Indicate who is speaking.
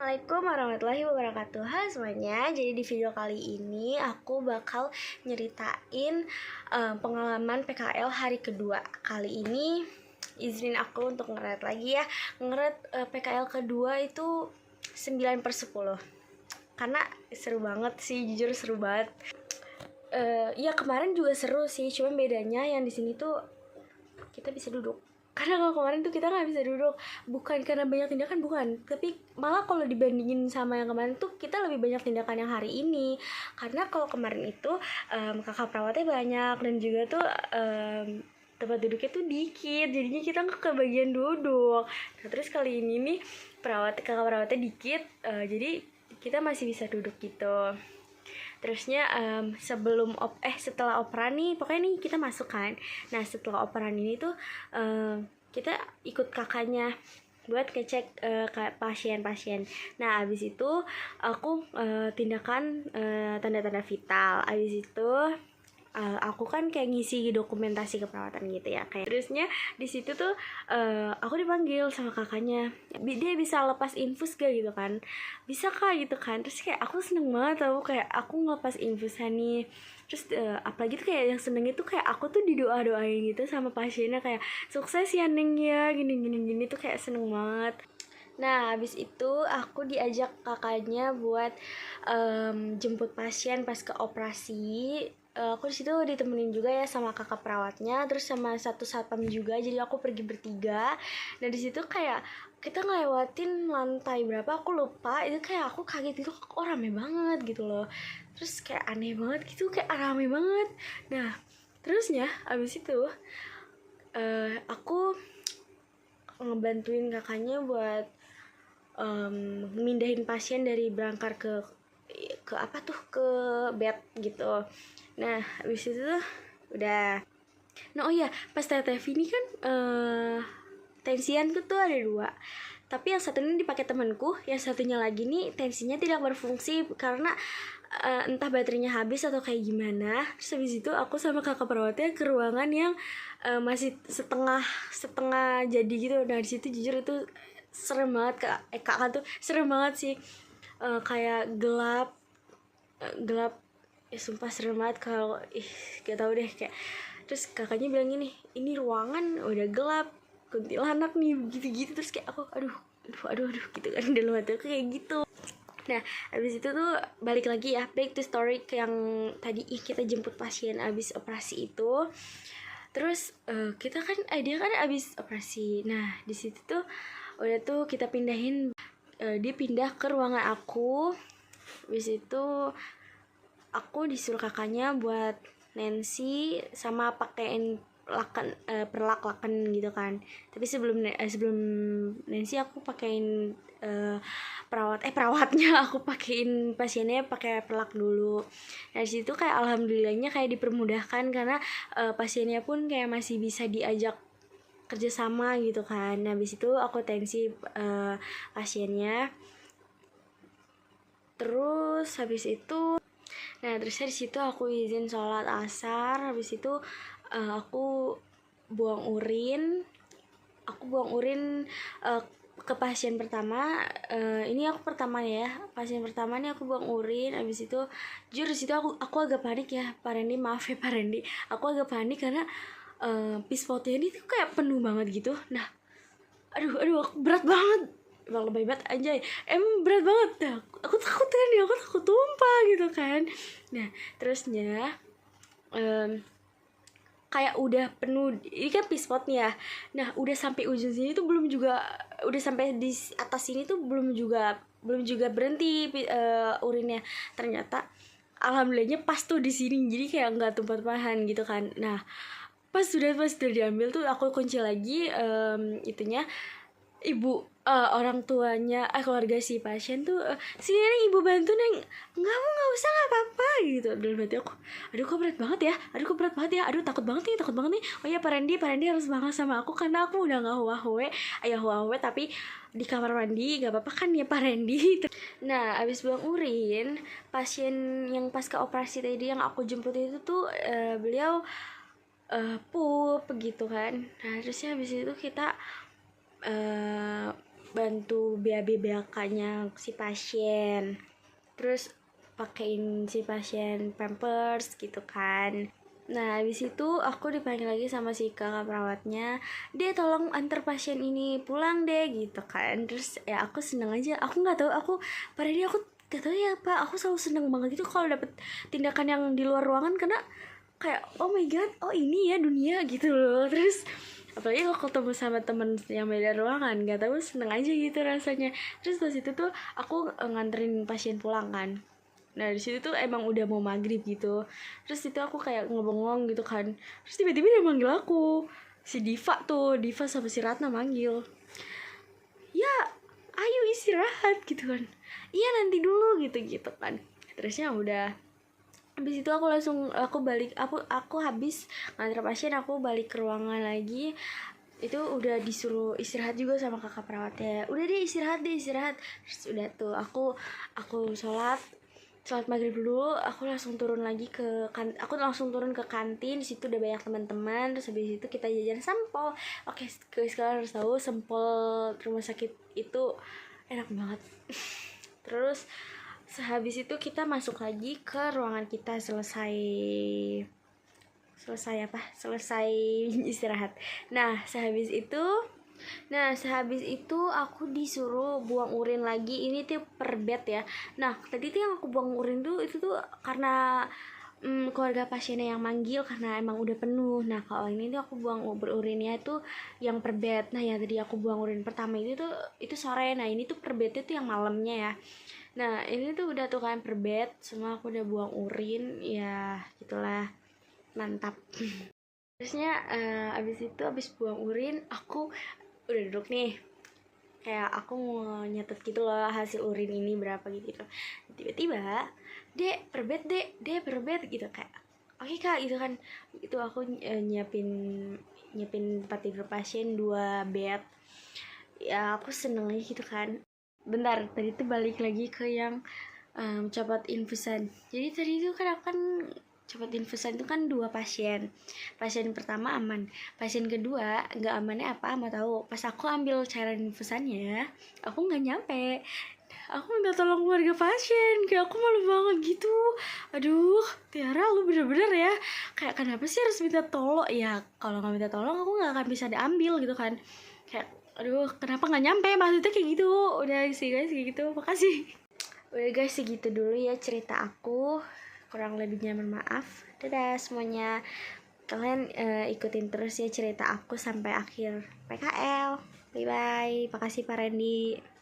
Speaker 1: Assalamualaikum warahmatullahi wabarakatuh. Halo semuanya, jadi di video kali ini aku bakal nyeritain pengalaman PKL hari kedua. Kali ini izinin aku untuk ngeret lagi ya. Ngeret PKL kedua itu 9/10. Karena seru banget sih, jujur seru banget. Ya kemarin juga seru sih, cuma bedanya yang di sini tuh kita bisa duduk. Karena kalau kemarin tuh kita nggak bisa duduk, bukan karena banyak tindakan, bukan, tapi malah kalau dibandingin sama yang kemarin tuh kita lebih banyak tindakan yang hari ini. Karena kalau kemarin itu kakak perawatnya banyak dan juga tuh tempat duduknya tuh dikit, jadinya kita nggak kebagian duduk. Nah terus kali ini nih kakak perawatnya dikit, jadi kita masih bisa duduk gitu. Terusnya setelah operan nih, pokoknya nih kita masuk kan. Nah setelah operan ini tuh kita ikut kakaknya buat ngecek pasien-pasien. Nah abis itu aku tindakan tanda-tanda vital. Abis itu aku kan kayak ngisi dokumentasi keperawatan gitu ya, kayak terusnya di situ tuh aku dipanggil sama kakaknya, dia bisa lepas infus gak gitu kan, bisa kak gitu kan. Terus kayak aku seneng banget tau, kayak aku ngelepas infusan nih. Terus apalagi tuh kayak yang senengnya tuh kayak aku tuh didoa-doain gitu sama pasiennya, kayak sukses ya Neng ya, gini tuh kayak seneng banget. Nah, habis itu aku diajak kakaknya buat jemput pasien pas ke operasi. Aku di situ ditemenin juga ya sama kakak perawatnya, terus sama satu satpam juga. Jadi aku pergi bertiga. Nah, di situ kayak kita ngelewatin lantai berapa aku lupa. Itu kayak aku kaget gitu, kok rame banget gitu loh. Terus kayak aneh banget gitu, kayak rame banget. Nah, terusnya abis itu aku ngebantuin kakaknya buat mindahin pasien dari brangkar ke apa tuh, ke bed gitu. Nah habis itu tuh udah. Nah oh iya, pas TTV ini kan tensianku tuh ada dua, tapi yang satunya dipakai temanku, yang satunya lagi nih tensinya tidak berfungsi karena entah baterainya habis atau kayak gimana. Terus habis itu aku sama kakak perawatnya ke ruangan yang masih setengah jadi gitu. Nah di situ jujur itu serem banget kak tuh serem banget sih. Kayak gelap ya, sumpah serem banget. Kalau gak tau deh, kayak terus kakaknya bilang gini, ini ruangan udah gelap, kuntilanak nih gitu. Terus kayak aku aduh gitu kan, dalam hati aku kayak gitu. Nah abis itu tuh balik lagi ya, back to story ke yang tadi kita jemput pasien abis operasi itu. Terus kita kan dia kan abis operasi. Nah di situ tuh udah tuh kita pindahin, dia pindah ke ruangan aku. Abis itu aku disuruh kakaknya buat Nancy sama pakein perlak-lakan gitu kan. Tapi sebelum Nancy aku pakein perawatnya aku pakein pasiennya pakai perlak dulu. Nah situ kayak alhamdulillahnya kayak dipermudahkan karena pasiennya pun kayak masih bisa diajak kerjasama gitu kan. Nah habis itu aku tensi pasiennya. Terus habis itu terusnya di situ aku izin sholat asar. Habis itu aku buang urin ke pasien pertama. Ini aku pertama ya, pasien pertama nih aku buang urin. Habis itu jujur di situ aku agak panik ya Pak Randy, maaf ya Pak Randy, aku agak panik karena pispotnya ini tuh kayak penuh banget gitu. Nah aduh berat banget, emang lebay banget anjay, emang berat banget. Nah, aku takut kan ya, aku takut tumpah gitu kan. Nah terusnya kayak udah penuh, ini kan pispotnya. Nah udah sampai ujung sini tuh belum juga, udah sampai di atas sini tuh belum juga berhenti urinnya. Ternyata alhamdulillahnya pas tuh di sini, jadi kayak nggak tumpah-tumpahan gitu kan. Nah pas sudah diambil tuh aku kunci lagi itunya. Ibu orang tuanya keluarga si pasien tuh sini Neng, ibu bantu Neng. Nggak usah, nggak apa-apa gitu. Dalam hati aku, aduh kok berat banget ya, aduh takut banget nih. Oh ya Pak Randy harus banget sama aku karena aku udah nggak huawei tapi di kamar mandi gak apa-apa kan ya Pak Randy. Nah abis buang urin, pasien yang pasca operasi tadi yang aku jemput itu tuh beliau pup gitu kan. Nah terusnya abis itu kita bantu BAB-BAK-nya si pasien, terus pakein si pasien pampers gitu kan. Nah habis itu aku dipanggil lagi sama si kakak perawatnya, dia tolong antar pasien ini pulang deh gitu kan. Terus ya aku seneng aja, aku nggak tahu, aku pada dia aku gak tahu ya Pak, aku selalu seneng banget gitu kalau dapet tindakan yang di luar ruangan, karena kayak oh my god, oh ini ya dunia gitu loh. Terus apalagi kalau ketemu sama temen yang beda ruangan, nggak tahu seneng aja gitu rasanya. Terus pas itu tuh aku nganterin pasien pulang kan. Nah di situ tuh emang udah mau maghrib gitu. Terus itu aku kayak ngebengong gitu kan. Terus tiba-tiba dia manggil aku, si Diva sama si Ratna manggil, ya ayo istirahat gitu kan. Iya nanti dulu gitu kan. Terusnya udah, habis itu aku balik, aku habis nganter pasien, aku balik ke ruangan lagi. Itu udah disuruh istirahat juga sama kakak perawatnya, udah deh istirahat. Terus udah tuh aku sholat maghrib dulu, aku langsung turun ke kantin. Di situ udah banyak teman-teman. Terus habis itu kita jajan sampel. Oke, kalian harus tahu sampel rumah sakit itu enak banget. Terus sehabis itu kita masuk lagi ke ruangan kita, selesai istirahat. Sehabis itu aku disuruh buang urin lagi. Ini tuh per bed ya. Nah tadi tuh yang aku buang urin tuh itu tuh karena keluarga pasiennya yang manggil karena emang udah penuh. Nah kalau ini tuh aku buang berurinnya itu yang per bed. Nah yang tadi aku buang urin pertama itu sore. Nah ini tuh per bednya tuh yang malamnya ya. Nah ini tuh udah tuh kan per bed semua, aku udah buang urin ya gitulah, mantap. Terusnya abis buang urin aku udah duduk nih, kayak aku mau nyatet gitu loh hasil urin ini berapa gitu. Tiba-tiba dek per bed gitu, kayak oke kak gitu kan. Itu aku nyiapin tempat tidur pasien 2 bed ya, aku seneng aja gitu kan. Bentar, tadi tuh balik lagi ke yang copot infusan. Jadi tadi itu kan aku kan copot infusan itu kan 2 pasien. Pasien pertama aman, pasien kedua nggak amannya apa mau tahu? Pas aku ambil cairan infusannya, aku nggak nyampe. Aku minta tolong keluarga pasien, kayak aku malu banget gitu. Aduh Tiara, lu bener-bener ya, kayak kenapa sih harus minta tolong ya? Kalau nggak minta tolong aku nggak akan bisa diambil gitu kan. Kayak aduh kenapa nggak nyampe, maksudnya kayak gitu. Udah sih guys, kayak gitu, makasih. Udah guys, segitu dulu ya cerita aku, kurang lebihnya mohon maaf. Dadah semuanya, kalian ikutin terus ya cerita aku sampai akhir PKL. Bye bye, makasih Pak Randy.